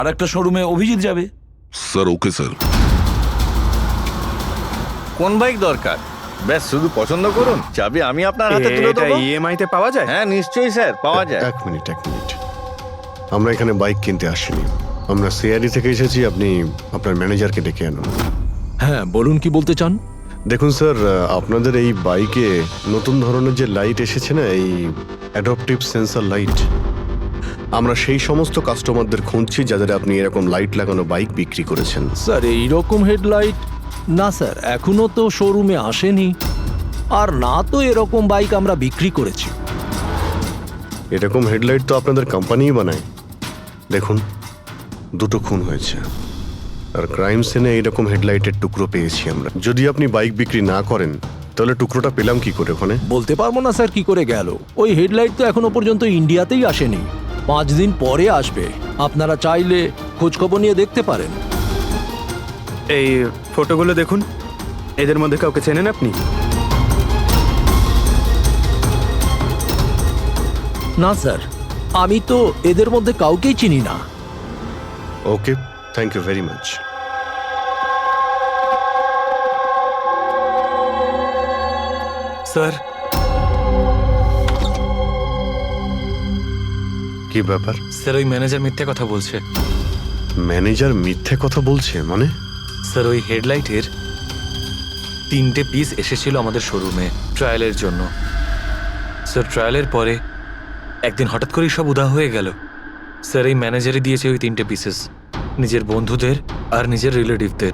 আর একটা শোরুমে অভিজিৎ যাবে। Sir okay sir. কোন বাইক দরকার? ব্যাস শুধু পছন্দ করুন, চাবি আমি আপনার হাতে তুলে দেবো। ইএমআই তে পাওয়া যায়? হ্যাঁ নিশ্চয়ই স্যার, পাওয়া যায়। এক মিনিট। আমরা এখানে বাইক কিনতে আসিনি, আমরা সিআইডি থেকে এসেছি। আপনি আপনার ম্যানেজারকে ডেকে আনুন। হ্যাঁ বলুন, কি বলতে চান? দেখুন স্যার, আপনাদের এই বাইকে নতুন ধরনের যে লাইট এসেছে না, এই অ্যাডাপটিভ সেন্সর লাইট, আমরা সেই সমস্ত কাস্টমারদের খুঁজছি যাদের আপনি এরকম লাইট লাগানো বাইক বিক্রি করেছেন। স্যার এইরকম হেডলাইট না স্যার, এখনো তো শোরুমে আসেনি, আর না তো এরকম বাইক আমরা বিক্রি করেছি। এরকম হেডলাইট তো আপনাদের কোম্পানিই বানায়। দেখুন, দুটো খুন হয়েছে, আর ক্রাইম সিনে এইরকম হেডলাইটের টুকরো পেয়েছি আমরা। যদি আপনি বাইক বিক্রি না করেন তাহলে টুকরোটা পেলাম কি করে ওখানে? বলতে পারবো না স্যার কি করে গেল। ওই হেডলাইট তো এখনো পর্যন্ত ইন্ডিয়াতেই আসেনি, 5 দিন পরে আসবে। আপনারা চাইলে খোঁজখবর নিয়ে দেখতে পারেন। এই ফটোগুলো দেখুন, এদের মধ্যে কাউকে চেনেন আপনি? না স্যার, আমি তো এদের মধ্যে কাউকেই চিনি না। Okay, thank you very much. Sir, কি ব্যাপার? স্যার ওই ম্যানেজার মিথ্যে কথা বলছে। ম্যানেজার মিথ্যে কথা বলছে মানে? স্যার ওই হেডলাইটের 3টে পিস এসেছিল আমাদের শোরুমে ট্রায়ালের জন্য। স্যার ট্রায়ালের পরে একদিন হঠাৎ করেই সব উধাও হয়ে গেল। স্যার এই ম্যানেজারই দিয়েছে ওই 3টে পিসেস নিজের বন্ধুদের আর নিজের রিলেটিভদের।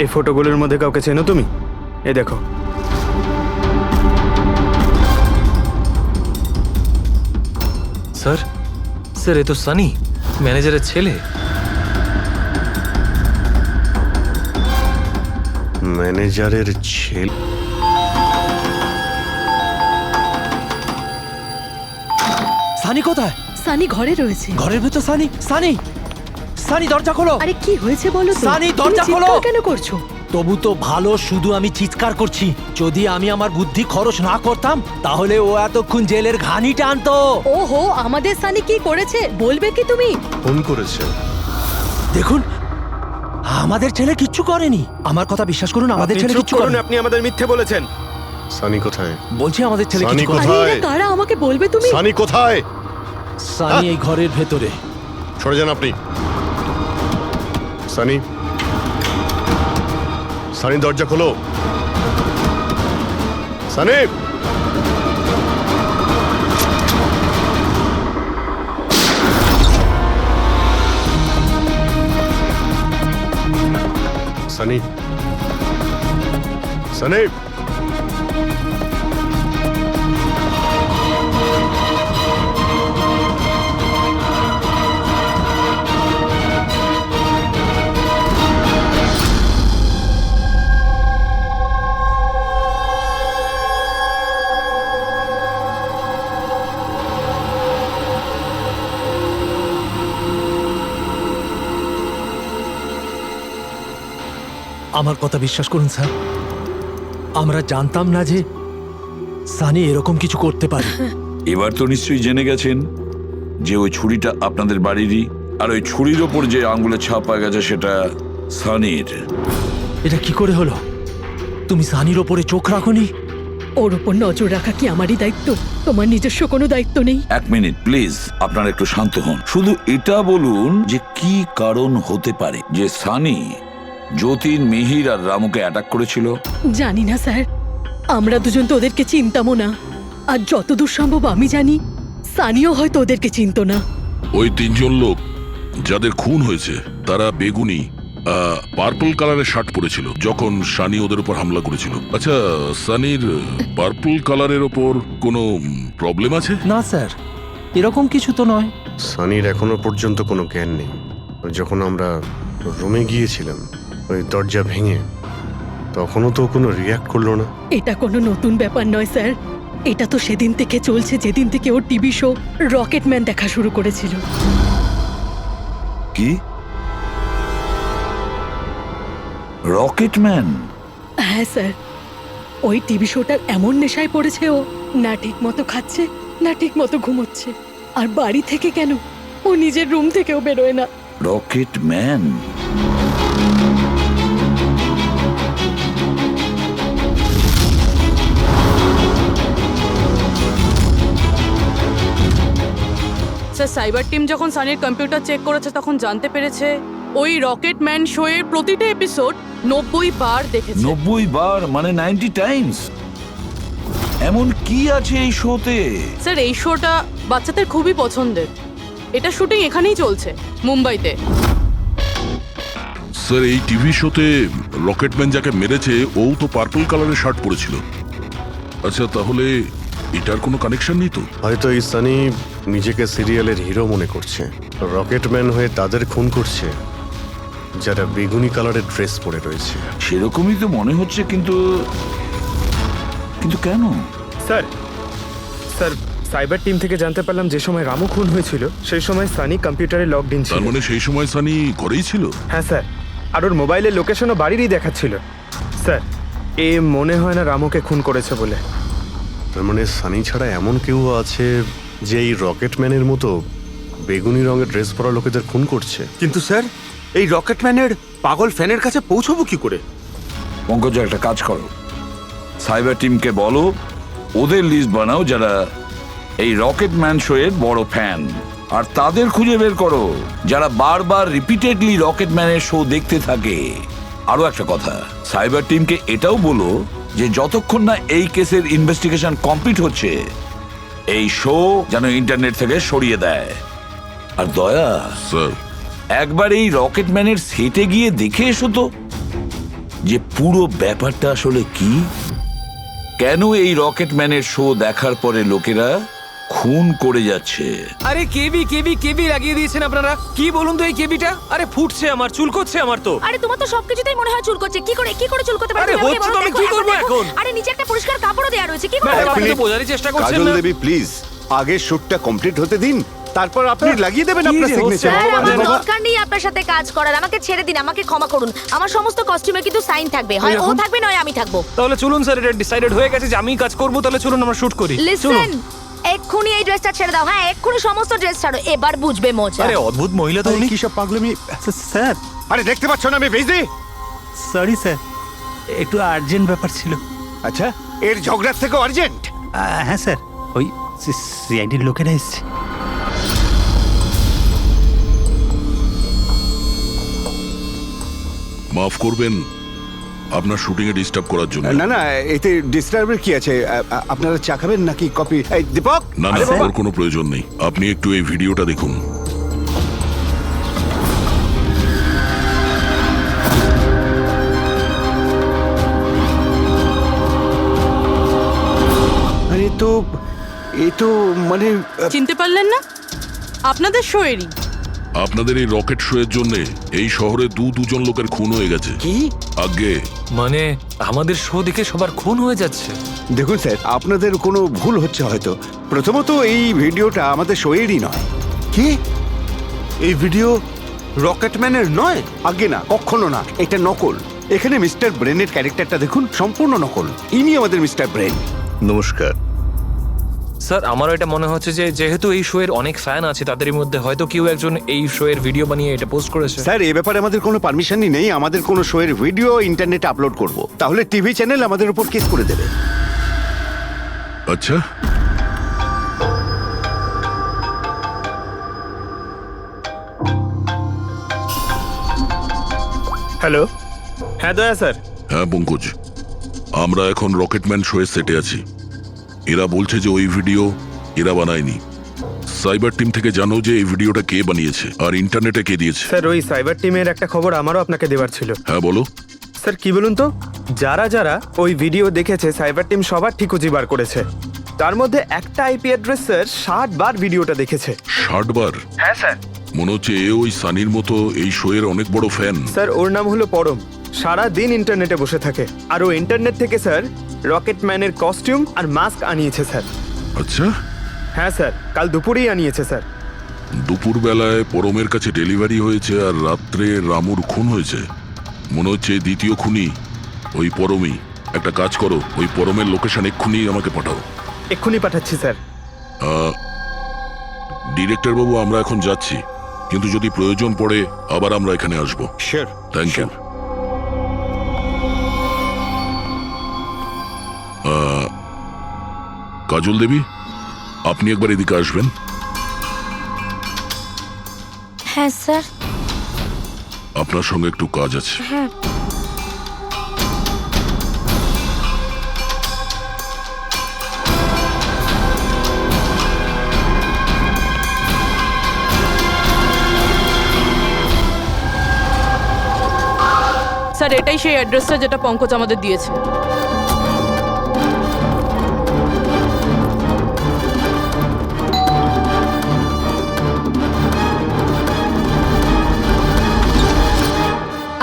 এই ফটোগুলোর মধ্যে কাউকে চেনো তুমি? এই দেখো। স্যার স্যার এ তো সানি, ম্যানেজারের ছেলে। ম্যানেজারের ছেলে? সানি কোথায়? সানি ঘরে রয়েছে। ঘরের ভেতর সানি? সানি, সানি দরজা খোলো। আরে কি হয়েছে বলো তো? সানি, তুমি দরজা খোলো। চিৎকার কেন করছো? তবু তো ভালো, শুধু আমি চিৎকার করছি। যদি আমি আমার বুদ্ধি খরচ না করতাম তাহলে ও এতক্ষণ জেলের ঘানি টানতো। ওহো, আমাদের সানি কি করেছে বলবে কি তুমি? ফোন করেছে। দেখুন, আমাদের ছেলে কিচ্ছু করেনি। আমার কথা বিশ্বাস করুন, আমাদের আপনি ছেলে চুপ কিচ্ছু করুন, করেনি। আপনি আমাদের মিথ্যে বলেছেন। সানি কোথায়? বলছি আমাদের ছেলে সানি কিছু করেনি। আরে কোথায়? এরা কারা আমাকে বলবে তুমি? সানি কোথায়? সানি এই ঘরের ভেতরে। সরে যান আপনি। সানি, সানি দরজা খোলো। সানি, সানি, সানি। আমার কথা বিশ্বাস করুন স্যার, আমরা জানতাম না যে সানি এরকম কিছু করতে পারে। এবার তো নিশ্চয়ই জেনে গেছেন যে ওই ছুরিটা আপনাদের বাড়িরই, আর ওই ছুরির ওপর যে আঙ্গুলের ছাপ পাওয়া গেছে সেটা সানির। এটা কি করে হলো? তুমি সানির ওপরে চোখ রাখোনি? ওর উপর নজর রাখা কি আমারই দায়িত্ব? তোমার নিজস্ব কোনো দায়িত্ব নেই? 1 মিনিট প্লিজ, আপনারা একটু শান্ত হন। শুধু এটা বলুন যে কি কারণ হতে পারে যে সানি যতীন, মিহির আর রামুকে অ্যাটাক করেছিল। জানি না স্যার, আমরা দুজন তো ওদেরকে চিনতামও না। আর যতদূর সম্ভব আমি জানি সানিও হয়তো ওদেরকে চিনতো না। ওই 3জন লোক যাদের খুন হয়েছে তারা বেগুনি পার্পল কালারের শার্ট পরেছিল যখন সানি ওদের উপর হামলা করেছিল। আচ্ছা, সানির পার্পল কালারের ওপর কোনো প্রবলেম আছে? না স্যার, এরকম কিছু তো নয়। সানির এখনো পর্যন্ত কোনো জ্ঞান নেই। যখন আমরা রুমে গিয়েছিলাম ওই দরজা ভেঙে, তখনও তো কোনো রিয়াক্ট করলো না। এটা কোনো নতুন ব্যাপার নয় স্যার, এটা তো সেদিন থেকে চলছে যেদিন থেকে ওর টিভি শো রকেটম্যান দেখা শুরু করেছিল। কি? রকেটম্যান? হ্যাঁ স্যার, ওই টিভি শোটার এমন নেশায় পড়েছে ও, না ঠিক মতো খাচ্ছে না ঠিক মতো ঘুমোচ্ছে। আর বাড়ি থেকে কেন, ও নিজের রুম থেকেও বেরোয় না। Rocket man. Sir cyber team যখন সানির কম্পিউটার চেক করেছে তখন জানতে পেরেছে ওই রকেট ম্যান শো এর প্রতিটা এপিসোড 90 বার দেখেছে। 90 বার মানে 90 টাইমস। এমন কি আছে এই শোতে? স্যার এই শোটা বাচ্চাদের খুবই পছন্দের। এটা শুটিং এখানেই চলছে, মুম্বাইতে। স্যার এই টিভি শোতে রকেটম্যান যাকে মেরেছে ও তো পার্পল কালারের শার্ট পরেছিল। আচ্ছা তাহলে এটার কোনো কানেকশন নেই তো? হয়তো এই সানি নিজেকে সিরিয়ালের হিরো মনে করছে, রকেটম্যান হয়ে তাদের খুন করছে যারা বেগুনি কালারের ড্রেস পরে রয়েছে। সেরকমই তো মনে হচ্ছে, কিন্তু কিন্তু কেন? স্যার স্যার সাইবার টিম থেকে জানতে পারলাম যে সময় রামু খুন হয়েছিল সেই সময় সানি কম্পিউটারে লগড ইন ছিল। তার মানে সেই সময় সানি ঘরেই ছিল? হ্যাঁ স্যার, আর ওর মোবাইলের লোকেশনও বাড়িরই দেখাচ্ছিল। স্যার এ মনে হয় না রামুকে খুন করেছে বলে। তার মানে সানি ছাড়া এমন কেউ আছে যে এই রকেটম্যানের মতো বেগুনি রঙের ড্রেস পরা লোকেদের খুন করছে। কিন্তু স্যার এই রকেটম্যানের পাগল ফ্যানের কাছে পৌঁছবো কি করে? পঙ্কজ একটা কাজ করো, সাইবার টিমকে বলো ওদের লিস্ট বানাও যারা এই রকেট ম্যান শো এর বড় ফ্যান, আর তাদের খুঁজে বের করো যারা বারবার রিপিটেডলি রকেট ম্যানের শো দেখতে থাকে। আরো একটা কথা, সাইবার টিমকে এটাও বলো যে যতক্ষণ না এই কেসের ইনভেস্টিগেশন কমপ্লিট হচ্ছে এই শো যেন ইন্টারনেট থেকে সরিয়ে দেয়। আর দয়া, স্যার একবার এই রকেট ম্যানের সেটে গিয়ে দেখে এসো তো যে পুরো ব্যাপারটা আসলে কি, কেন এই রকেট ম্যানের শো দেখার পরে লোকেরা খুন করে যাচ্ছে। আরে কেবি কেবি কেবি লাগিয়ে দিয়েছেন আপনারা। কি বলুন তো এই কেবিটা? আরে ফুটছে আমার, চুল করছে আমার তো। আরে তোমার তো সবকিছুতেই মনে হয় চুল করছে। কি করে চুল করতে পারে? আরে হচ্ছে তো, আমি কি করবো এখন? আরে নিচে একটা পরিষ্কার কাপড়ও দেয়া রয়েছে। কি করে? আপনি তো বোঝারই চেষ্টা করছেন কাজল না। দেবী প্লিজ আগে শুটটা কমপ্লিট হতে দিন, তারপর আপনি লাগিয়ে দেবেন কি আপনার যে সিগনেচার। স্যার, আমার দরকার নেই আপনার সাথে কাজ করার। আমাকে ছেড়ে দিন, আমাকে ক্ষমা করুন। আমার সমস্ত কস্টিউমে কিন্তু সাইন থাকবে, হয় ও থাকবে নয় আমি থাকবো। তাহলে চলুন স্যার, এটা ডিসাইডেড হয়ে গেছে যে আমিই কাজ করবো। তাহলে চলুন আমরা শুট করি। লিসেন, এক্ষুনি এই ড্রেসটা ছেড়ে দাও। হ্যাঁ, এক্ষুনি সমস্ত ড্রেস ছাড়ো, এবার বুঝবে মজা। আরে অদ্ভুত মহিলা তো উনি। কি সব পাগলামি? স্যার আরে দেখতে পাচ্ছ না আমি বিজি? সরি স্যার, একটু আর্জেন্ট ব্যাপার ছিল। আচ্ছা এর ঝগড়ার থেকে আর্জেন্ট? হ্যাঁ স্যার, ওই সিআইডির লোকেরা এসছে। মাফ করবেন আপনার শুটিং এ ডিস্টার্ব করার জন্য। না না, এতে ডিস্টার্বের কি আছে? আপনারা চা খাবেন নাকি কফি? এই দীপক, না না, আরে বাবা। ওর কোনো প্রয়োজন নেই। আপনি একটু এই ভিডিওটা দেখুন। আরে এ তো মানে চিনতে পারলেন না? আপনাদের শো এরই। আপনাদের এই রকেট শো এর জন্য এই শহরে দুজন লোকের খুন হয়ে গেছে। কি? আগে মানে আমাদের শো দেখে সবার খুন হয়ে যাচ্ছে। দেখুন স্যার, আপনাদের কোনো ভুল হচ্ছে হয়তো। প্রথমত এই ভিডিওটা আমাদের শোয়েরই নয়। কি? এই ভিডিও রকেটম্যানের নয়? আগে না, কখনো না, এটা নকল। এখানে মিস্টার ব্রেনের ক্যারেক্টারটা দেখুন, সম্পূর্ণ নকল। ইনি আমাদের মিস্টার ব্রেন। নমস্কার। স্যার আমারও এটা মনে হচ্ছে যে যেহেতু এই শো এর অনেক ফ্যান আছে, তাদের মধ্যে হয়তো কেউ একজন এই শো এর ভিডিও বানিয়ে এটা পোস্ট করেছে। স্যার এ ব্যাপারে আমাদের কোনো পারমিশনই নেই। আমাদের কোনো শোয়ের ভিডিও ইন্টারনেটে আপলোড করব, তাহলে টিভি চ্যানেল আমাদের উপর কেস করে দেবে। আচ্ছা হ্যালো, হ্যাঁ দয়া স্যার। হ্যাঁ পঙ্কজ, আমরা এখন রকেটম্যান শো এর সেটে আছি। এরা বলছে যে ওই ভিডিও এরা বানায়নি। সাইবার টিম থেকে জানো যে এই ভিডিওটা কে বানিয়েছে আর ইন্টারনেটে কে দিয়েছে? স্যার ওই সাইবার টিমের একটা খবর আমারও আপনাকে দেওয়ার ছিল। হ্যাঁ বলো। স্যার কি বলুন তো, যারা যারা ওই ভিডিও দেখেছে সাইবার টিম সবার ঠিক খুঁজে বার করেছে। তার মধ্যে একটা আইপি অ্যাড্রেস স্যার 60 বার ভিডিওটা দেখেছে। 60 বার? হ্যাঁ স্যার। মনে হচ্ছে এ ওই সানির মতো এই শো এর অনেক বড় ফ্যান। স্যার ওর নাম হলো পরম। সারা দিন ইন্টারনেটে বসে থাকে, আর ও ইন্টারনেট থেকে স্যার রকেটম্যানের কস্টিউম আর মাস্ক আনিয়েছে স্যার। আচ্ছা। হ্যাঁ স্যার, কাল দুপুরেই আনিয়েছে স্যার। দুপুর বেলায় পরমের কাছে ডেলিভারি হয়েছে আর রাত্রে রামুর খুন হয়েছে। মনে হচ্ছে দ্বিতীয় খুনি ওই পরমই। একটা কাজ করো, ওই পরমের লোকেশন এক্ষুনি আমাকে পাঠাও। এক্ষুনি পাঠাচ্ছি স্যার। ডিরেক্টর বাবু, আমরা এখন যাচ্ছি। কিন্তু যদি প্রয়োজন পড়ে আবার আমরা এখানে আসবো। Sure thank you. Kajal Devi, আপনি একবার এদিকে আসবেন। হ্যাঁ স্যার। আপনার সঙ্গে একটু কাজ আছে। হ্যাঁ। স্যার এটাই সেই অ্যাড্রেসটা যেটা পঙ্কজ আমাদের দিয়েছে।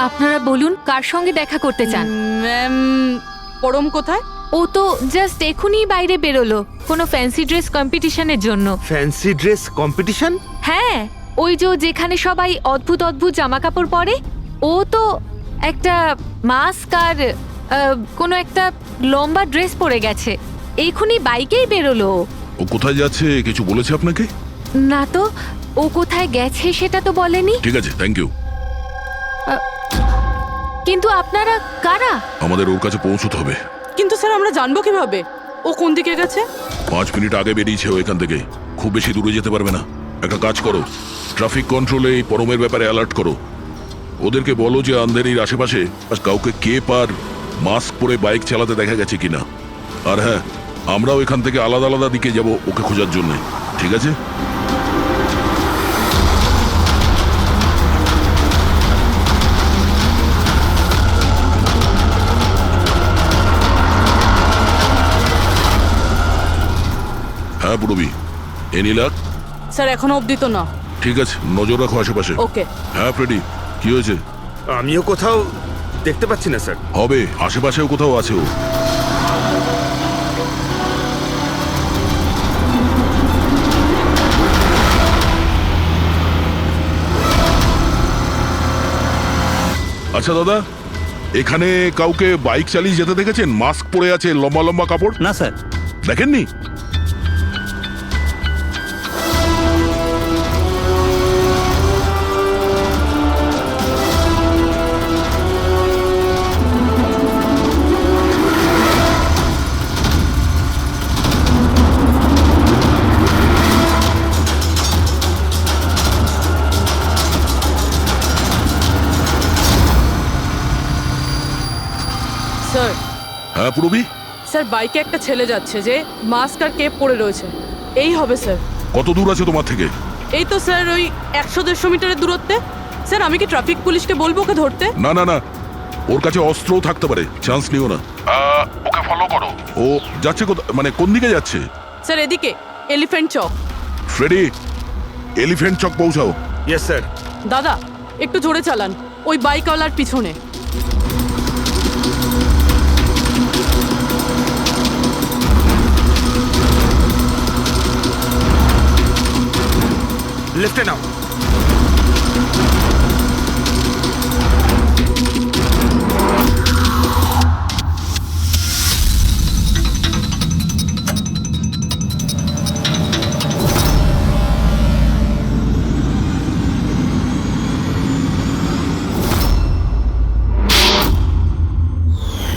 আপনারা বলুন কার সঙ্গে দেখা করতে চান? ম্যাম, পরম কোথায়? ও তো জাস্ট এখনই বাইরে বেরোলো কোনো ফ্যান্সি ড্রেস কম্পিটিশনের জন্য। Fancy dress competition? হ্যাঁ, ওই যে যেখানে সবাই অদ্ভুত অদ্ভুত জামা কাপড় পরে, ও তো একটা মাস্ক আর কোনো একটা লম্বা ড্রেস পরে গেছে। এখনই বাইকেই বেরোলো। ও কোথায় যাচ্ছে কিছু বলেছে আপনাকে? না তো, ও কোথায় গেছে সেটা তো বলেনি। ঠিক আছে, থ্যাংক ইউ। কিন্তু আপনারা কারা? আমাদের ওর কাছে পৌঁছতে হবে। কিন্তু স্যার আমরা জানবো কিভাবে ও কোন দিকে গেছে? 5 মিনিট আগে বেরিয়েছে ও এখান থেকে, খুব বেশি দূরে যেতে পারবে না। একটা কাজ করো, ট্রাফিক কন্ট্রোলে এই পরমের ব্যাপারে অ্যালার্ট করো। ওদেরকে বলো যে আন্ধেরির আশেপাশে কাউকে কেপ আর মাস্ক পরে বাইক চালাতে দেখা গেছে কিনা। আর হ্যাঁ, আমরাও এখান থেকে আলাদা আলাদা দিকে যাব ওকে খোঁজার জন্য। ঠিক আছে? হ্যাঁ পুরবি, এনি লাক? স্যার এখনো অবধি তো না। ঠিক আছে, নজর রাখো আশেপাশে। ওকে। হ্যাঁ ফ্রেডি, কি হয়েছে? আমিও কোথাও দেখতে পাচ্ছি না স্যার। হবে, আশেপাশেও কোথাও আছে ও। আচ্ছা দাদা, এখানে কাউকে বাইক চালিয়ে যেতে দেখেছেন? মাস্ক পরে আছে, লম্বা লম্বা কাপড়? না স্যার। দেখেননি? স্যার। হ্যাঁ পুরবি? স্যার বাইকে একটা ছেলে যাচ্ছে যে মাস্ক আর কেপ পরে রয়েছে। এই হবে স্যার। কত দূর আছে তোমার থেকে? এই তো স্যার ওই 100-150 মিটারের দূরত্বে। স্যার আমি কি ট্রাফিক পুলিশকে বলবো ওকে ধরতে? না না না, ওর কাছে অস্ত্রও থাকতে পারে, চান্স নিও না। ওকে ফলো করো। ও যাচ্ছে মানে কোন দিকে যাচ্ছে? স্যার এদিকে, elephant chowk. Freddie, elephant chowk পৌঁছাও। Yes sir. দাদা একটু জোরে চালান, ওই বাইকওয়ালার পিছনে। লেফটে নাও।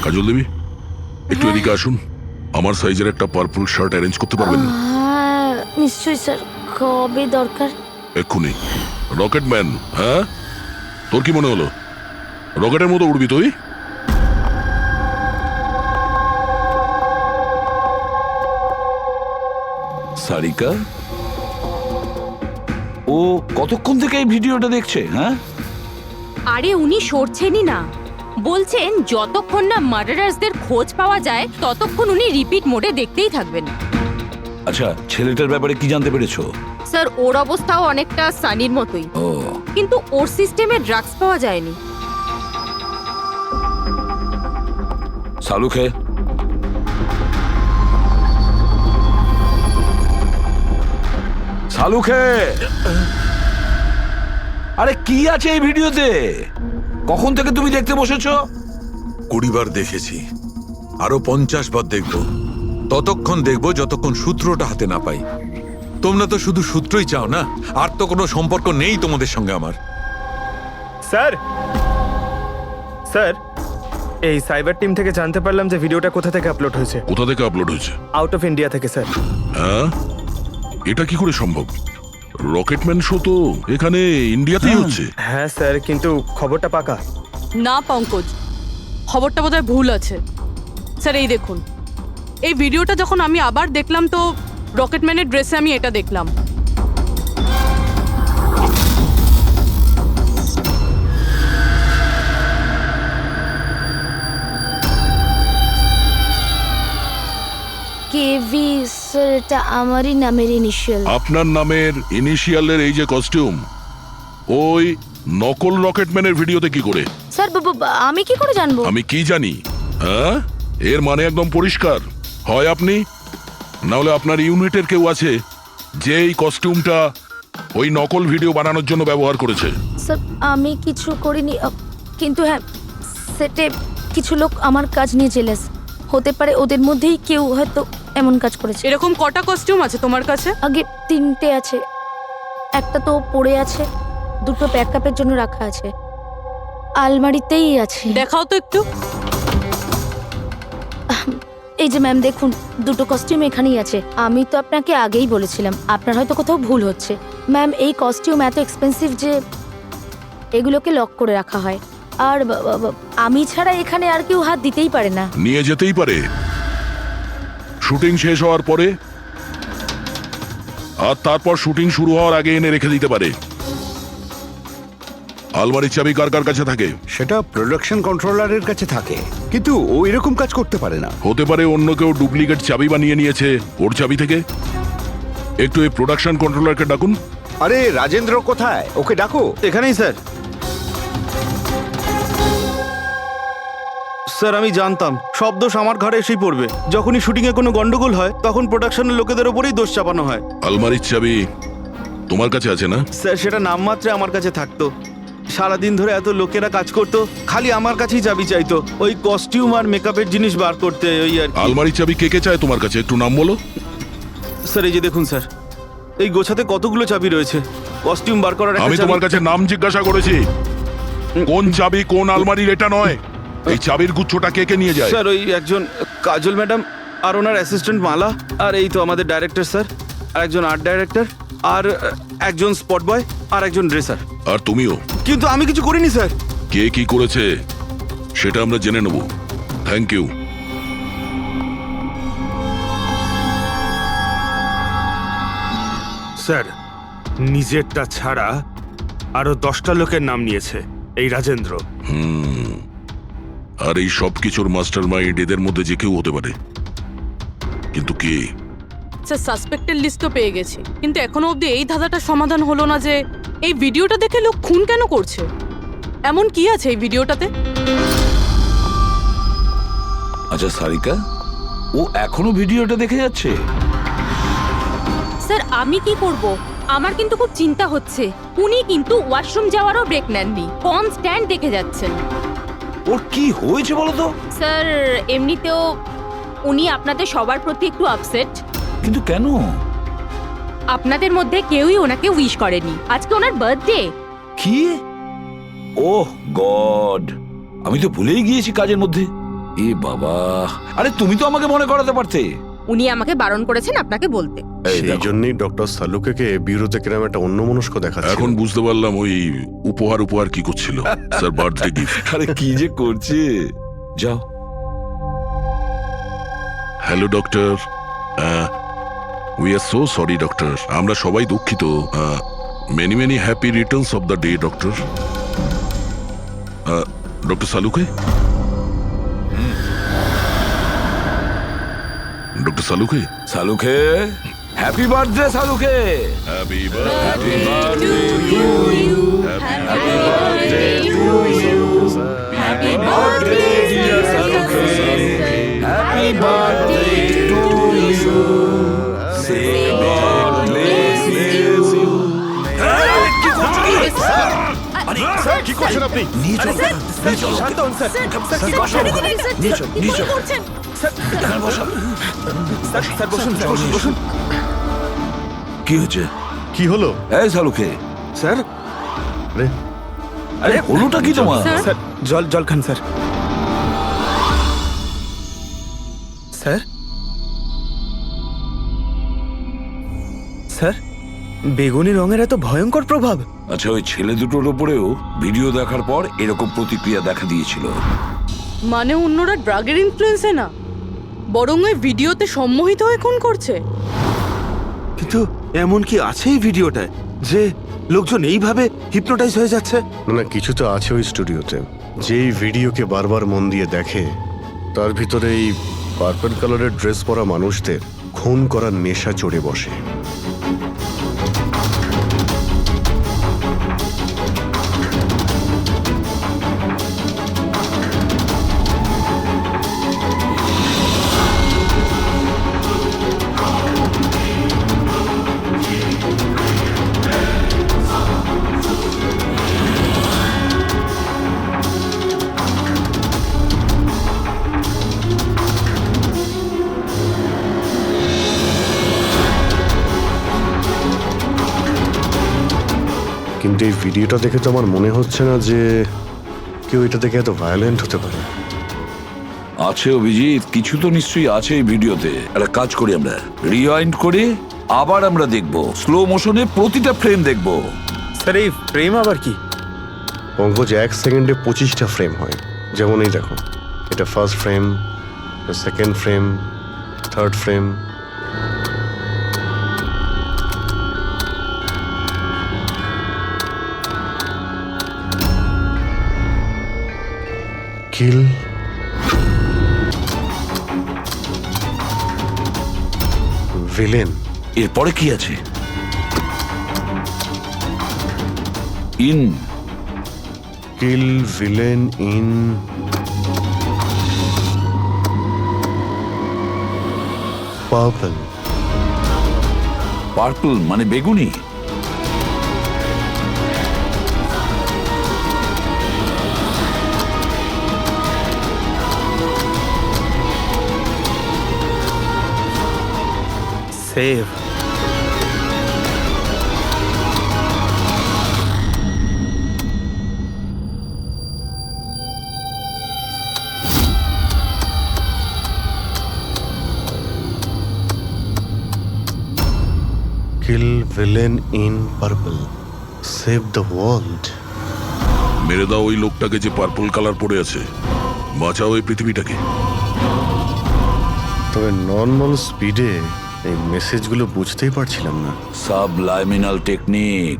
কাজল দেবী, একটু এদিকে আসুন। আমার সাইজের একটা পার্পল শার্ট অ্যারেঞ্জ করতে পারবেন? নিশ্চয়ই স্যার। কবে দরকার? এক্ষুনি। রকেটম্যান, হ্যাঁ? তোর কি মনে হলো রকেটের মতো উড়বি তুই? সারিকা, ও কতক্ষণ থেকে এই ভিডিওটা দেখছে? হ্যাঁ, আরে উনি সরছেনই না, বলছেন যতক্ষণ না মার্ডারার্সদের খোঁজ পাওয়া যায় ততক্ষণ উনি রিপিট মোডে দেখতেই থাকবেন। আচ্ছা, ছেলেটার ব্যাপারে কি জানতে পেরেছো? স্যার ওর অবস্থাও অনেকটা সানির মতোই, ও, কিন্তু ওর সিস্টেমে ড্রাগস পাওয়া যায়নি। সালুখে, সালুখে, আরে কি আছে এই ভিডিওতে? কখন থেকে তুমি দেখতে বসেছো? 20 বার দেখেছি, আরো 50 বার দেখব। ততক্ষণ দেখব যতক্ষণ সূত্রটা হাতে না পাই। তোমরা তো শুধু সূত্রই চাও না, আর তো কোনো সম্পর্ক নেই তোমাদের সঙ্গে আমার। স্যার স্যার এই সাইবার টিম থেকে জানতে পারলাম যে ভিডিওটা কোথা থেকে আপলোড হয়েছে। কোথা থেকে আপলোড হয়েছে? আউট অফ ইন্ডিয়া থেকে স্যার। হ্যাঁ, এটা কি করে সম্ভব? রকেটম্যান শো তো এখানে ইন্ডিয়াতেই হচ্ছে। হ্যাঁ স্যার, কিন্তু খবরটা পাকা। না পঙ্কজ, খবরটা বোধহয় ভুল আছে। স্যার এই দেখুন, এই ভিডিওটা যখন আমি আবার দেখলাম তো রকেটম্যানের ড্রেসে আমি এটা দেখলাম। কেভি স্যার, এটা আমারই নামের ইনিশিয়াল। আপনার নামের ইনিশিয়ালের এই যে কস্টিউম, ওই নকল রকেটম্যানের ভিডিওতে কি করে? স্যার আমি কি করে জানবো? আমি কি জানি? হ্যাঁ, এর মানে একদম পরিষ্কার, হয় আপনি না হলে আপনার ইউনিটের কেউ আছে যে এই কস্টিউমটা ওই নকল ভিডিও বানানোর জন্য ব্যবহার করেছে। স্যার আমি কিছু করিনি, কিন্তু হ্যাঁ সেটে কিছু লোক আমার কাজ নিয়ে জেলেস। হতে পারে ওদের মধ্যেই কেউ হয়তো এমন কাজ করেছে। এরকম কটা কস্টিউম আছে তোমার কাছে? আগে 3টে আছে, একটা তো পড়ে আছে, 2টো ব্যাকআপের জন্য রাখা আছে, আলমারিতেই আছে। দেখাও তো একটু। এই যে ম্যাম দেখুন, 2টো কস্টিউম এখানেই আছে। আমি তো আপনাকে আগেই বলেছিলাম, আপনার হয়তো কোথাও ভুল হচ্ছে। ম্যাম এই কস্টিউম এত এক্সপেন্সিভ যে এগুলোকে লক করে রাখা হয়, আর আমি ছাড়া এখানে আর কেউ হাত দিতেই পারে না। নিয়ে যেতেই পারে শুটিং শেষ হওয়ার পরে, আর তারপর শুটিং শুরু হওয়ার আগে এনে রেখে দিতে পারে। আলমারির চাবি কার কার কাছে থাকে? সেটা প্রোডাকশন কন্ট্রোলারের কাছে থাকে, কিন্তু ও এরকম কাজ করতে পারে না। হতে পারে অন্য কেউ ডুপ্লিকেট চাবি বানিয়ে নিয়েছে ওর চাবি থেকে। একটু এই প্রোডাকশন কন্ট্রোলারকে ডাকুন। আরে রাজেন্দ্র কোথায়? ওকে ডাকো। এখানেই স্যার। স্যার আমি জানতাম সব দোষ আমার ঘরে এসেই পড়বে। যখনই শুটিংয়ে কোনো গন্ডগোল হয় তখন প্রোডাকশনের লোকেদের ওপরেই দোষ চাপানো হয়। আলমারির চাবি তোমার কাছে আছে না? স্যার সেটা নামমাত্রে আমার কাছে থাকতো। সারাদিন ধরে এত লোকেরা কাজ করতো, খালি আমার কাছেই চাবি চাইতো ওই কস্টিউম আর মেকআপের জিনিস বার করতে, ওই আর কি। আলমারির চাবি কে কে চায় তোমার কাছে? একটু নাম বলো। স্যার এই যে দেখুন স্যার, এই গোছাতে কতগুলো চাবি রয়েছে। কস্টিউম বার করার একটা আমি চাবি- তোমার কাছে নাম জিজ্ঞাসা করেছি, কোন চাবি কোন আলমারির এটা নয়। এই চাবির গুচ্ছটা কে কে নিয়ে যায়? স্যার ওই একজন কাজল ম্যাডাম আর ওনার অ্যাসিস্ট্যান্ট মালা, আর এই তো আমাদের ডাইরেক্টর স্যার, আর একজন আর্ট ডাইরেক্টর, আর একজন স্পট বয়, আর একজন ড্রেসার। আর তুমিও? কিন্তু আমি কিছু করিনি স্যার। কে কি করেছে সেটা আমরা জেনে নেব। Thank you. স্যার নিজেরটা ছাড়া আরো 10টা লোকের নাম নিয়েছে এই রাজেন্দ্র। আর এই সব কিছুর মাস্টার মাইন্ড এদের মধ্যে যে কেউ হতে পারে, কিন্তু কে? স্যার সাসপেক্টেড লিস্ট তো পেয়ে গেছি, কিন্তু এখনো অবধি এই ধাঁধাটার সমাধান হলো না যে এই ভিডিওটা দেখে লোক খুন কেন করছে। এমন কি আছে এই ভিডিওটাতে? আচ্ছা সারিকা, ও এখনো ভিডিওটা দেখে যাচ্ছে? স্যার আমি কি করব? আমার কিন্তু খুব চিন্তা হচ্ছে। উনি কিন্তু ওয়াশরুম যাওয়ারও ব্রেক নেননি, কনস্ট্যান্ট দেখে যাচ্ছেন। ওর কি হয়েছে বলো তো? স্যার এমনিতেও উনি আপনাদের সবার প্রতি একটু আপসেট। কিন্তু কেন? আপনাদের মধ্যে কেউই ওনাকে উইশ করেনি। আজকে ওনার বার্থডে। কি? ওহ গড, আমি তো ভুলেই গিয়েছি কাজের মধ্যে। এ বাবা, আরে তুমি তো আমাকে মনে করাতে পারতে। উনি আমাকে বারণ করেছেন আপনাকে বলতে। সেই জন্যই ডক্টর সালুকে বিরোধে কিরম একটা অন্যমনস্ক দেখাচ্ছে। এখন বুঝতে পারলাম ওই উপহার কি করছিল। Sir birthday gift. আরে কি যে করছে। যাও। Hello doctor, we are so sorry doctor, আমরা সবাই দুঃখিত। Many many happy returns of the day doctor. Doctor Saluke, doctor Saluke, Saluke happy birthday Saluke. Happy birthday to you, happy birthday to you, happy birthday dear Saluke, happy birthday to you, say God bless you. কি করছো কি? আরে sir কি করছেন আপনি? নিয়ে চলো, নিয়ে চলো। শান্ত হন স্যার। স্যার কি করছেন? নিয়ে চলো, নিয়ে চলো। স্যার বসুন, বসুন। কি হচ্ছে? কি হলো? এই শালুকে, স্যার আরে আরে হলোটা কি তোমার? স্যার জল খান স্যার। স্যার স্যার বেগুনি রঙের এত ভয়ঙ্কর প্রভাব। আচ্ছা, ওই ছেলে দুটোর উপরেও ভিডিও দেখার পর এরকম প্রতিক্রিয়া দেখা দিয়েছিল। মানে অন্যরা ড্রাগের ইনফ্লুয়েন্সে না, বরং ওই ভিডিওতে সম্মোহিত হয়ে খুন করছে। কিন্তু এমন কি আছে এই ভিডিওটায় যে লোকজন এইভাবে হিপনোটাইজ হয়ে যাচ্ছে? না না, কিছু তো আছে ওই স্টুডিওতে। যেই ভিডিওকে বারবার মন দিয়ে দেখে তার ভিতরে এই পার্পল কালারের ড্রেস পরা মানুষদের খুন করার নেশা চড়ে বসে। কিন্তু এই ভিডিওটা দেখে তো আমার মনে হচ্ছে না যে কেউ এটা দেখে এত ভায়োলেন্ট হতে পারে। আছে অভিজিৎ, কিছু তো নিশ্চয়ই আছে এই ভিডিওতে। একটা কাজ করি, আমরা রিওয়াইন্ড করে আবার আমরা দেখব, স্লো মোশনে প্রতিটা ফ্রেম দেখব। স্যার এই ফ্রেম আবার কি? পঙ্কজ, 1 সেকেন্ডে 25টা ফ্রেম হয়। যেমন এই দেখো, এটা first frame, second frame, third frame. Kill, villain. এরপরে কি আছে? In, kill, villain, in, purple. Purple মানে বেগুনি। Save. Kill, villain, in, purple, save the world. মেরে দাও ওই লোকটাকে যে পার্পল কালার পরে আছে, বাঁচাও এই পৃথিবীটাকে। তবে নর্মাল স্পিডে এই মেসেজগুলো বুঝতেই পারছিলাম না। সাবলাইমিনাল টেকনিক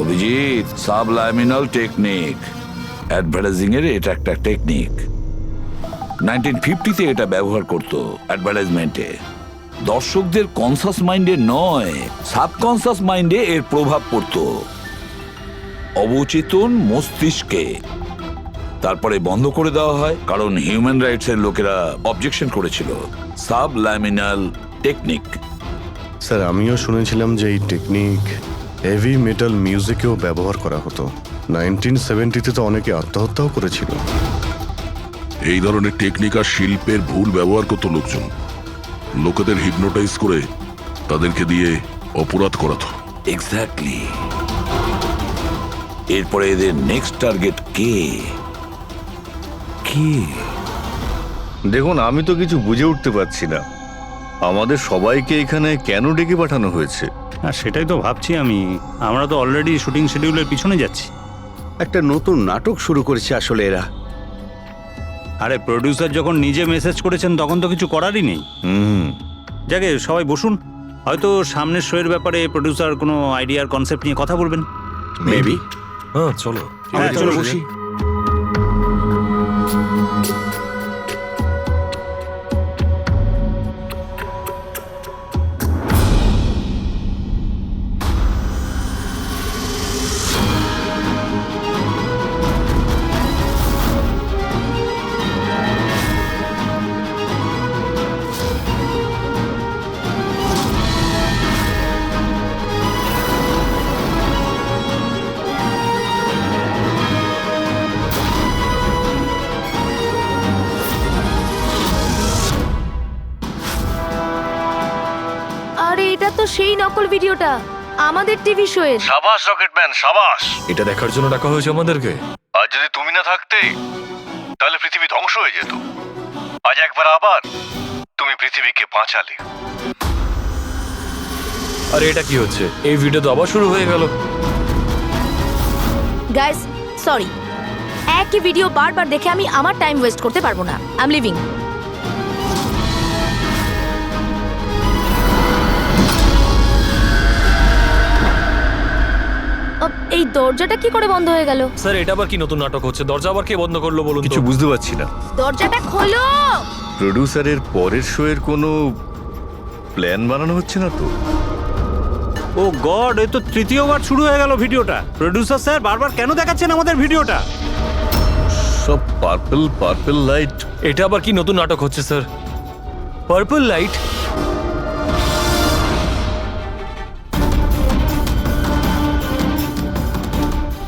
অভিজিৎ, সাবলাইমিনাল টেকনিক। অ্যাডভার্টাইজিং এর এটা একটা টেকনিক। 1950-তে এটা ব্যবহার করতো অ্যাডভার্টাইজমেন্টে। দর্শকদের কনসাস মাইন্ডে নয়, সাবকনসাস মাইন্ডে এর প্রভাব পড়তো, অবচেতন মস্তিষ্কে। তারপরে বন্ধ করে দেওয়া হয়, কারণ হিউম্যান রাইটস এর লোকেরা অবজেকশন করেছিল। সাবলাইমিনাল টেকনিক। স্যার, আমিও শুনেছিলাম যে এই টেকনিক হেভি মেটাল মিউজিকেও ব্যবহার করা হতো। 1970-তে তো অনেকে আত্মহত্যাও করেছিল। এই ধরনের টেকনিক আর শিল্পের ভুল ব্যবহার করতো লোকজন। লোকেদের হিপনোটাইজ করে তাদেরকে দিয়ে অপরাধ করাতো। এক্স্যাক্টলি। এরপরে এদের নেক্সট টার্গেট কে? কে? দেখুন, আমি তো কিছু বুঝে উঠতে পারছি না। আমাদের সবাইকে এখানে কেন ডেকে পাঠানো হয়েছে? সেটাই তো ভাবছি আমি। আমরা তো অলরেডি শুটিং শিডিউলের পিছনে যাচ্ছি। একটা নতুন নাটক শুরু করেছে আসলে এরা। আরে প্রডিউসার যখন নিজে মেসেজ করেছেন তখন তো কিছু করারই নেই। যাকে সবাই বসুন, হয়তো সামনের শোয়ের ব্যাপারে প্রডিউসার কোনো আইডিয়ার কনসেপ্ট নিয়ে কথা বলবেন। মেবি। হ্যাঁ চলো। চলো বসি। সেই নকল ভিডিওটা আমাদের টিভি শোয়ের। সাবাস রকেটম্যান সাবাস। এটা দেখার জন্য ডাকা হয়েছে আমাদেরকে। আর যদি তুমি না থাকতে তাহলে পৃথিবী ধ্বংস হয়ে যেত। আজ একবার আবার তুমি পৃথিবীকে বাঁচালে। আরে এটা কি হচ্ছে? এই ভিডিও তো আবার শুরু হয়ে গেল। গাইস সরি, একই ভিডিও বারবার দেখে আমি আমার টাইম ওয়েস্ট করতে পারবো না। I am living. এই দরজাটা কি করে বন্ধ হয়ে গেল? স্যার এটা আবার কি নতুন নাটক হচ্ছে? দরজা আবার কে বন্ধ করলো বলুন তো? কিছু বুঝতে পারছি না। দরজাটা খোলো। প্রডিউসারের পরের শো এর কোনো প্ল্যান বানানো হচ্ছে না তো? ও গড, এ তো তৃতীয়বার শুরু হয়ে গেল ভিডিওটা। প্রোডিউসার স্যার বারবার কেন দেখাচ্ছেন আমাদের ভিডিওটা? সব পার্পল পার্পল লাইট। এটা আবার কি নতুন নাটক হচ্ছে sir? Purple light?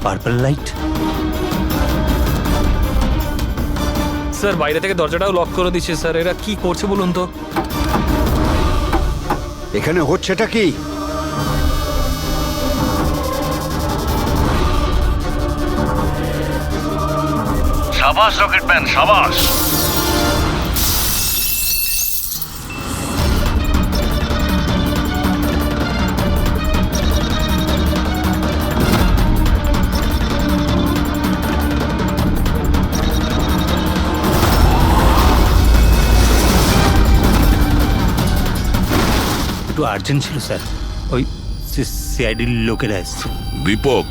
Purple light? Sir বাইরে থেকে দরজাটাও লক করে দিচ্ছে স্যার। এরা কি করছে বলুন তো? এখানে হচ্ছেটা কি? সাবাস রকেটম্যান সাবাস। একটু আর্জেন্ট ছিল স্যার, ওই সিআইডির লোকেরা এসছে। দীপক,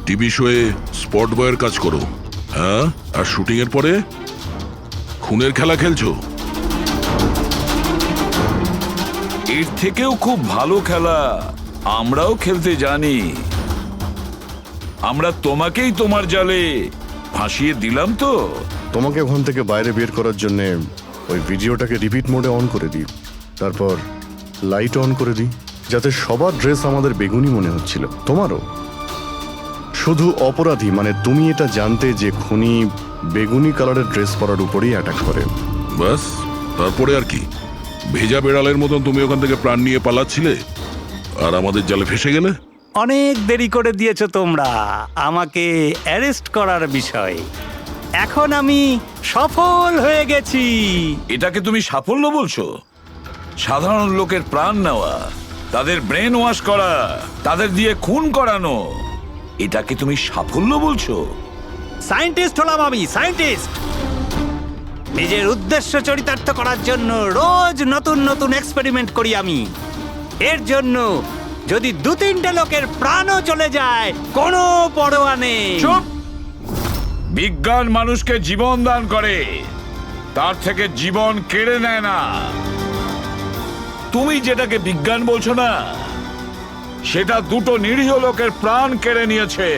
টিভি শোয়ে স্পট বয়ের কাজ করো, হ্যাঁ? আর শুটিং এর পরে খুনের খেলা খেলছো? এর থেকেও খুব ভালো খেলা আমরাও খেলতে জানি। আমরা তোমাকেই তোমার জালে ফাঁসিয়ে দিলাম তো। তোমাকে ওখান থেকে বাইরে বের করার জন্য ওই ভিডিওটাকে রিপিট মোডে অন করে দিই, তারপর লাইট অন করে দিই, যাতে সবার ড্রেস আমাদের বেগুনি মনে হচ্ছিল, তোমারও। শুধু অপরাধী মানে তুমি এটা জানতে যে খুনি বেগুনি কালারের ড্রেস পরার উপরেই অ্যাটাক করে। বাস, তারপরে আর কি? ভেজা বেড়ালের মতন তুমি ওখান থেকে প্রাণ নিয়ে পালাচ্ছিলে আর আমাদের জালে ফেসে গেলে। অনেক দেরি করে দিয়েছো তোমরা আমাকে অ্যারেস্ট করার বিষয়ে। এখন আমি সফল হয়ে গেছি। এটাকে তুমি সাফল্য বলছো? সাধারণ লোকের প্রাণ নেওয়া, তাদের ব্রেন ওয়াশ করা, তাদের দিয়ে খুন করানো, এটাকে তুমি সাফল্য বলছো? সায়েন্টিস্ট হলাম আমি, সায়েন্টিস্ট। নিজের উদ্দেশ্য চরিতার্থ করার জন্য রোজ নতুন নতুন এক্সপেরিমেন্ট করি আমি। এর জন্য যদি 2-3টে লোকের প্রাণও চলে যায় কোনো পরোয়া নেই। চুপ! বিজ্ঞান মানুষকে জীবন দান করে, তার থেকে জীবন কেড়ে নেয় না। তুমি যেটাকে বিজ্ঞান বলছো না, সেটা 2টো নিরীহ লোকের প্রাণ কেড়ে নিয়েছে।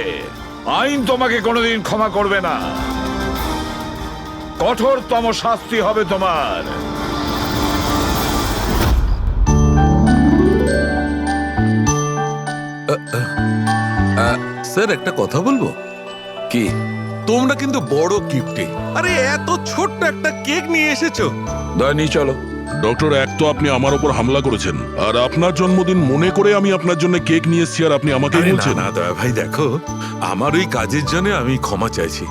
আইন তোমাকে কোনোদিন ক্ষমা করবে না। কঠোরতম শাস্তি হবে তোমার। স্যার একটা কথা বলবো কি? তোমরা কিন্তু বড় গিফটে, আরে এত ছোট্ট একটা কেক নিয়ে এসেছো। দয়নি চলো। ডক্টর, এক তো আপনি আমার উপর হামলা করেছেন, আর আপনার জন্মদিন মনে করে আমি আপনার জন্য কেক নিয়ে এসেছি, আর আপনি আমাকে আরে না বলছেন। না দয়া ভাই, দেখো আমার ওই কাজের জন্য আমি ক্ষমা চাইছি।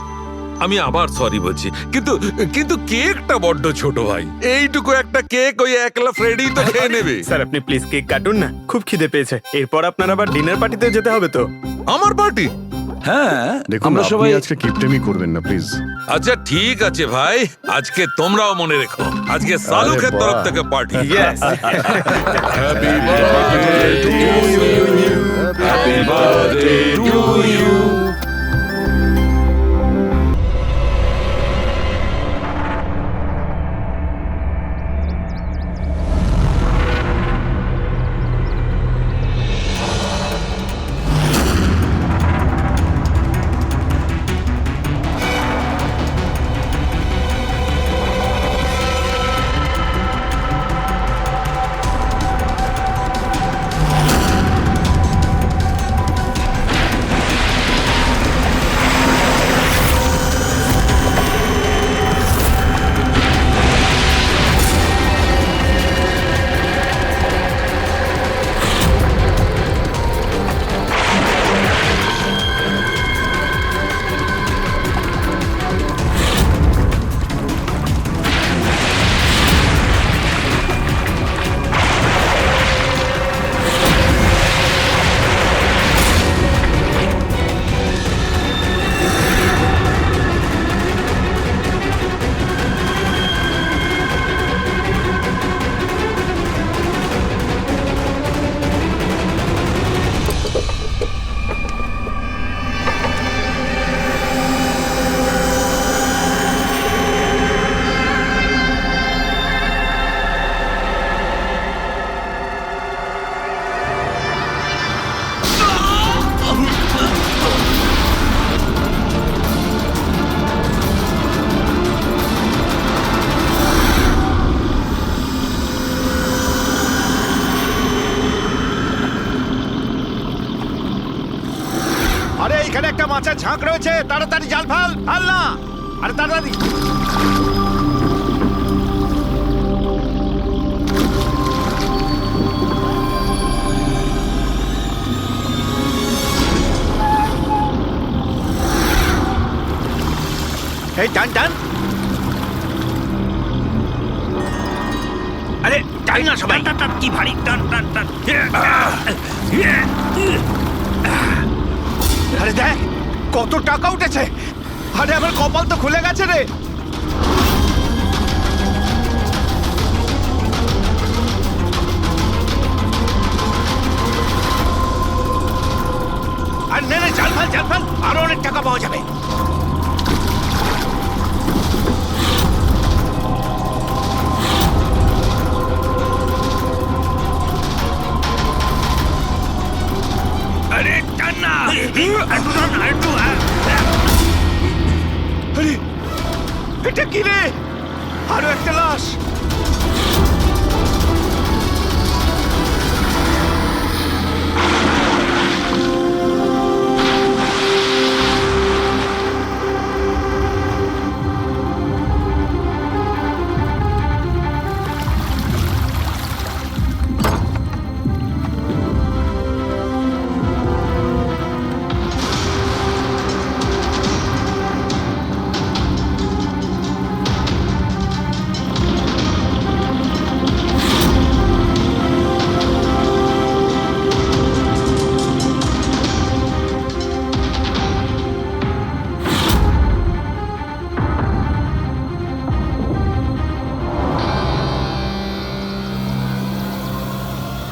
আমি আবার সরি বলছি, কিন্তু কিন্তু কেকটা বড্ড ছোট ভাই। এইটুকু একটা কেক ওই একলা ফ্রেডি তো খেয়ে নেবে। স্যার আপনি প্লিজ কেক কাটুন না, খুব খিদে পেয়েছে। এরপর আপনার আবার ডিনার পার্টিতে যেতে হবে তো। আমার পার্টি? হ্যাঁ, দেখুন আমরা আপনি সবাই আজকে কিপটেমি করবেন না প্লিজ। আচ্ছা ঠিক আছে ভাই, আজকে তোমরাও মনে রেখো, আজকে সালুকের বাহ। তরফ থেকে party. Happy birthday to you, happy birthday to you. একটা ঝাঁক রয়েছে, তাড়াতাড়ি জাল ফাল ফাল না, আরে তাড়াতাড়ি। এই টান টান, আরে টান না সবাই, টান, টান, কি ভারী টান টান টান। আরে দেখ কত টাকা উঠেছে, আরে আমার কপাল তো খুলে গেছে রে। আর নে নে, জাল ফাল জাল ফাল, আরো অনেক টাকা পাওয়া যাবে। আরে টান না, একটু টান না, একটু। আরে এটা কি রে, আরো একটা লাশ।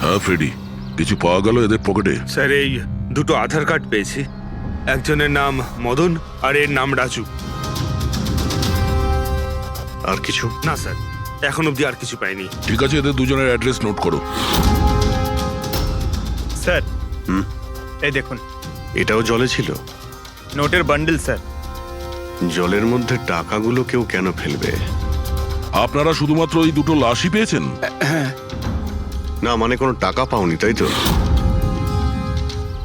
হ্যাঁ ফ্রেডি, কিছু পাওয়া গেল এদের পকেটে? স্যার এই দুটো আধার কার্ড পেয়েছি, একজনের নাম মদন আর এর নাম রাজু। আর কিছু না স্যার, এখন অবধি আর কিছু পাইনি। ঠিক আছে, এদের দুজনের অ্যাড্রেস নোট করো। স্যার হুম, এই দেখুন, এটাও জলে ছিল? নোটের বান্ডেল স্যার। জলের মধ্যে টাকাগুলো কেউ কেন ফেলবে? আপনারা শুধুমাত্র এই দুটো লাশই পেয়েছেন? না মানে কোনো টাকা পাওনি তাই তো?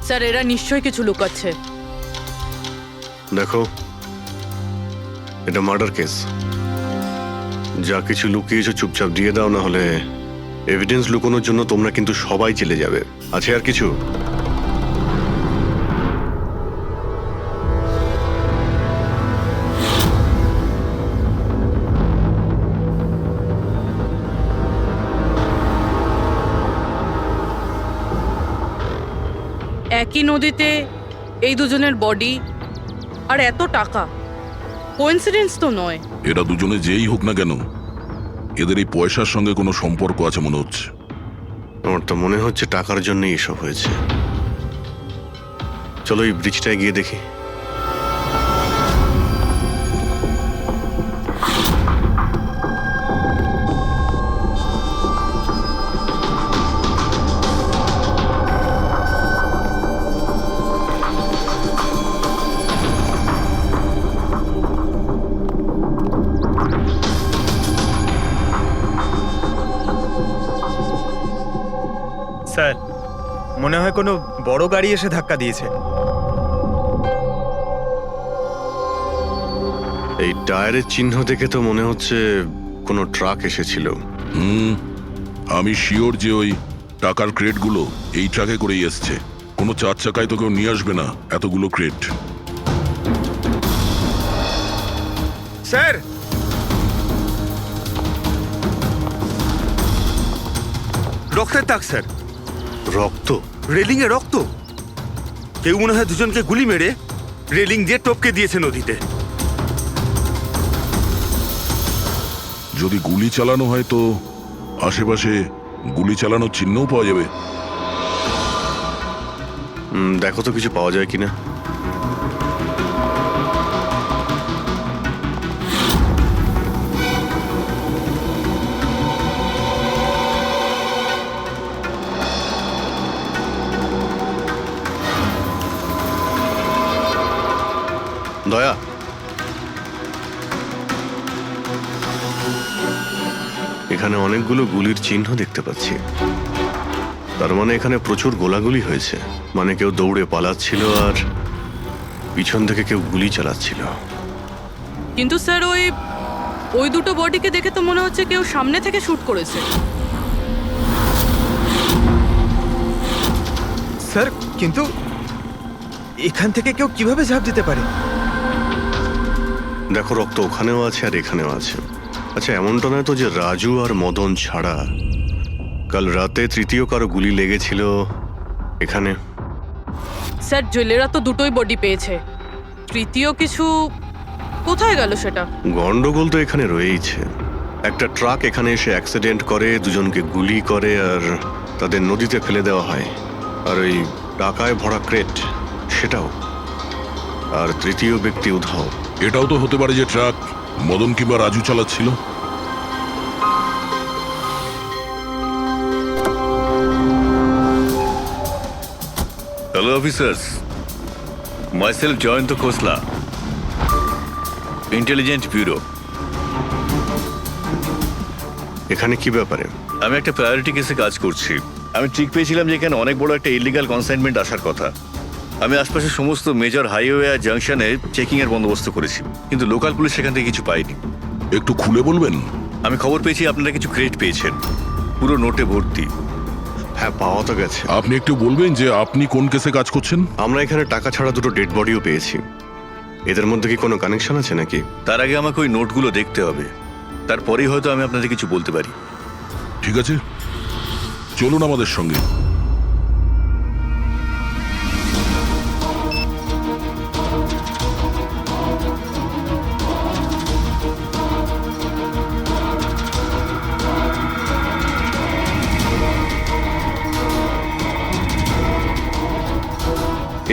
স্যার এরা নিশ্চয়ই কিছু লুকাচ্ছে। দেখো, এটা মার্ডার কেস, যা কিছু লুকিয়েছো চুপচাপ দিয়ে দাও, না হলে এভিডেন্স লুকানোর জন্য তোমরা কিন্তু সবাই চলে যাবে। আছে আর কিছু? একই নদীতে এই দুজনের বডি আর এত টাকা, কোইন্সিডেন্স তো নয়। এরা দুজনে যেই হোক না কেন, এদের এই পয়সার সঙ্গে কোনো সম্পর্ক আছে মনে হচ্ছে। আমার তো মনে হচ্ছে টাকার জন্যই এসব হয়েছে। চলো এই ব্রিজটায় গিয়ে দেখি। স্যার মনে হয় কোনো বড় গাড়ি এসে ধাক্কা দিয়েছে। এই টায়ারের চিহ্ন দেখে তো মনে হচ্ছে কোনো ট্রাক এসেছিল। আমি শিওর যে ওই টাকার ক্রেটগুলো এই ট্রাকে করেই এসছে। কোনো চার চাকায় তো কেউ নিয়ে আসবে না এতগুলো ক্রেট। স্যার রক্তের দাগ স্যার। রক্ত? রেলিং এ রক্ত। কেউ মনে হয় দুজনকে গুলি মেরে রেলিং দিয়ে টপকে দিয়েছে নদীতে। যদি গুলি চালানো হয় তো আশেপাশে গুলি চালানোর চিহ্নও পাওয়া যাবে। দেখো তো কিছু পাওয়া যায় কিনা। দয়া, এখানে অনেকগুলো গুলির চিহ্ন দেখতে পাচ্ছি। তার মানে এখানে প্রচুর গোলাগুলি হয়েছে, মানে কেউ দৌড়ে পালাচ্ছিল আর পিছন থেকে কেউ গুলি চালাচ্ছিল। কিন্তু স্যার ওই দুটো বডিকে দেখে তো মনে হচ্ছে কেউ সামনে থেকে শুট করেছে। স্যার কিন্তু এখান থেকে কেউ কিভাবে ঝাঁপ দিতে পারে? দেখো, রক্ত ওখানেও আছে আর এখানেও আছে। আচ্ছা, এমনটা নয় তো যে রাজু আর মদন ছাড়া কাল রাতে তৃতীয় কারো গুলি লেগেছিল এখানে? স্যার জেলেরা তো দুটোই বডি পেয়েছে, তৃতীয় কিছু কোথায় গেল সেটা? গন্ডগোল তো এখানে রয়েইছে। একটা ট্রাক এখানে এসে অ্যাক্সিডেন্ট করে, দুজনকে গুলি করে আর তাদের নদীতে ফেলে দেওয়া হয়। আর ওই টাকায় ভরা ক্রেট সেটাও। আর তৃতীয় ব্যক্তি উধাও। এটাও তো হতে পারে যে ট্রাক মদন কিংবা রাজু চালাচ্ছিল। হ্যালো অফিসার্স, মাইসেলফ জয়ন্ত খোসলা, ইন্টেলিজেন্ট ব্যুরো। এখানে কি ব্যাপারে? আমি একটা প্রায়োরিটি কেসে কাজ করছি। আমি ঠিক পেয়েছিলাম যে এখানে অনেক বড় একটা ইলিগাল কনসাইনমেন্ট আসার কথা। আমি আশপাশের সমস্ত মেজর হাইওয়ে আর জাংশনে চেকিং এর বন্দোবস্ত করেছি, কিন্তু লোকাল পুলিশ সেখান থেকে কিছু পায়নি। একটু খুলে বলবেন? আমি খবর পেয়েছি আপনারা কিছু ক্রেট পেয়েছেন, পুরো নোটে ভর্তি। হ্যাঁ, পাওয়া তো গেছে। আপনি একটু বলবেন যে আপনি কোন কেসে কাজ করছেন? আমরা এখানে টাকা ছাড়া দুটো ডেড বডিও পেয়েছি। এদের মধ্যে কি কোনো কানেকশন আছে নাকি? তার আগে আমাকে ওই নোটগুলো দেখতে হবে, তারপরেই হয়তো আমি আপনাদের কিছু বলতে পারি। ঠিক আছে, চলুন আমাদের সঙ্গে।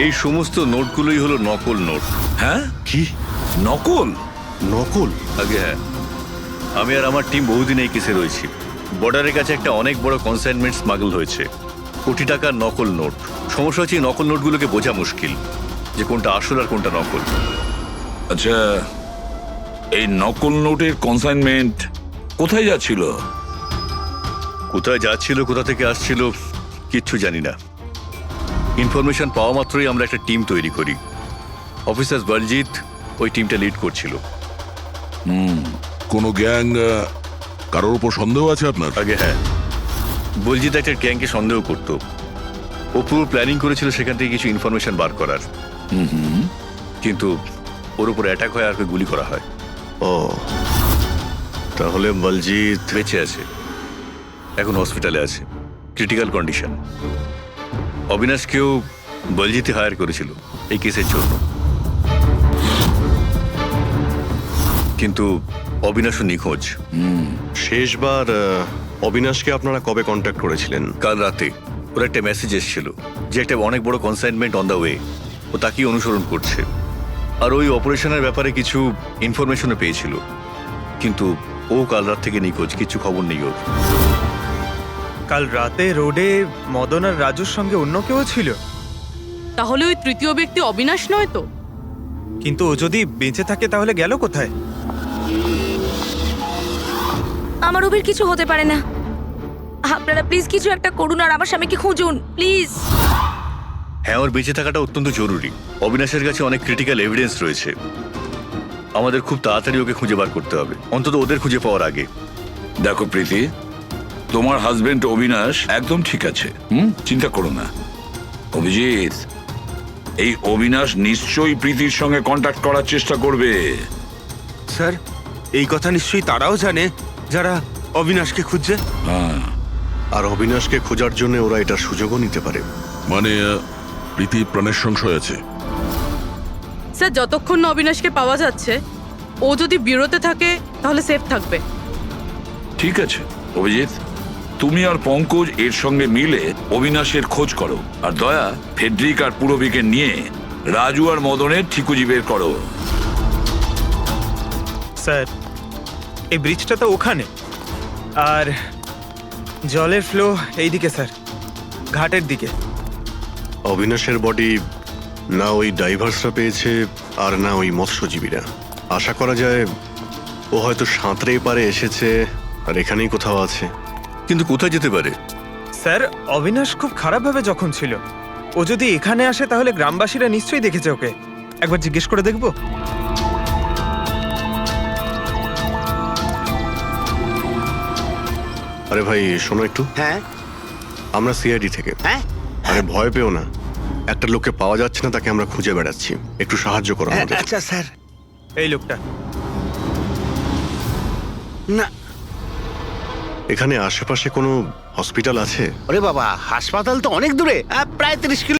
এই সমস্ত নোটগুলোই হলো নকল নোট। হ্যাঁ? কি নকল? নকল? আগে হ্যাঁ, আমি আর আমার টিম বহুদিন এই কেসে রয়েছি। বর্ডারের কাছে একটা অনেক বড় কনসাইনমেন্ট স্মাগল হয়েছে, কোটি টাকার নকল নোট। সমস্যা হচ্ছে এই নকল নোটগুলোকে বোঝা মুশকিল যে কোনটা আসল আর কোনটা নকল। আচ্ছা, এই নকল নোটের কনসাইনমেন্ট কোথায় যাচ্ছিল? কোথায় যাচ্ছিল, কোথা থেকে আসছিল কিচ্ছু জানি না। ইনফরমেশন পাওয়া মাত্রই আমরা একটা টিম তৈরি করি। অফিসার বলজিৎ ওই টিমটা লিড করছিল। কোনো গ্যাং কারোর উপর সন্দেহ আছে আপনার? আগে হ্যাঁ, বলজিৎ একটা গ্যাংকে সন্দেহ করত। ও পুরো প্ল্যানিং করেছিল সেখান থেকে কিছু ইনফরমেশন বার করার। কিন্তু ওর উপর অ্যাটাক হয় আর গুলি করা হয়। ও, তাহলে বলজিৎ বেঁচে আছে, এখন হসপিটালে আছে, ক্রিটিক্যাল কন্ডিশন। অবিনাশকেও বলজিৎই হায়ার করেছিল এই কেসের জন্য, কিন্তু অবিনাশও নিখোঁজ। শেষবার অবিনাশকে আপনারা কবে কন্ট্যাক্ট করেছিলেন? কাল রাতে ওর একটা মেসেজ এসেছিল যে একটা অনেক বড় কনসাইনমেন্ট অন দ্য ওয়ে, ও তাকেই অনুসরণ করছে। আর ওই অপারেশনের ব্যাপারে কিছু ইনফরমেশনও পেয়েছিল, কিন্তু ও কাল রাত থেকে নিখোঁজ, কিছু খবর নেই ওর। কাল রাতে রোডে মদন আর রাজুর সঙ্গে অন্য কেউ ছিল? তাহলে ওই তৃতীয় ব্যক্তি অবিনাশ নয় তো? কিন্তু ও যদি বেঁচে থাকে তাহলে গেল কোথায়? আমার ওবির কিছু হতে পারে না। আপনারা প্লিজ কিছু একটা করুন আর আমার স্বামীকে খুঁজুন প্লিজ। হ্যাঁ, ওর বেঁচে থাকাটা অত্যন্ত জরুরি। অবিনাশের কাছে অনেক ক্রিটিক্যাল এভিডেন্স রয়েছে, আমাদের খুব তাড়াতাড়ি ওকে খুঁজে বার করতে হবে, অন্তত ওদের খুঁজে পাওয়ার আগে। দেখো প্রীতি, তোমার হাজবেন্ড অবিনাশ একদম ঠিক আছে, চিন্তা করো না। অভিজিৎ, এই অবিনাশ নিশ্চয়ই প্রীতির সঙ্গে কন্ট্যাক্ট করার চেষ্টা করবে। স্যার, এই কথা নিশ্চয়ই তারাও জানে যারা অবিনাশকে খুঁজছে। হ্যাঁ, আর অবিনাশকে খোঁজার জন্য ওরা এটার সুযোগও নিতে পারে। মানে প্রীতি প্রাণের সংশয় আছে। স্যার, যতক্ষণ না অবিনাশকে পাওয়া যাচ্ছে, ও যদি বিরতে থাকে তাহলে সেফ থাকবে। ঠিক আছে অভিজিৎ, তুমি আর পঙ্কজ এর সঙ্গে মিলে অবিনাশের খোঁজ করো, আর দয়া ফেডরিক আর পুরবিকে নিয়ে রাজু আর মদনের ঠিকুজি বের করো। স্যার, এই ব্রিজটা তো ওখানে, আর জলের ফ্লো এইদিকে স্যার, ঘাটের দিকে। অবিনাশের বডি না ওই ডাইভার্সরা পেয়েছে আর না ওই মৎস্যজীবীরা। আশা করা যায় ও হয়তো সাঁতরে পারে এসেছে আর এখানেই কোথাও আছে। কিন্তু কোথায় যেতে পারে? স্যার, অবিনাশ খুব খারাপভাবে জখম ছিল। ও যদি এখানে আসে তাহলে গ্রামবাসীরা নিশ্চয়ই দেখেছে ওকে। একবার জিজ্ঞেস করে দেখবো? আরে ভাই শোনো একটু। হ্যাঁ আমরা সিআইডি থেকে। হ্যাঁ আরে ভয় পেও না, একটা লোককে পাওয়া যাচ্ছে না, তাকে আমরা খুঁজে বেড়াচ্ছি, একটু সাহায্য করো আমাদের। আচ্ছা স্যার। এই লোকটা না এখানে আশেপাশে কোনো হসপিটাল আছে? ওরে বাবা, হাসপাতাল তো অনেক দূরে, প্রায় 30 কিলো।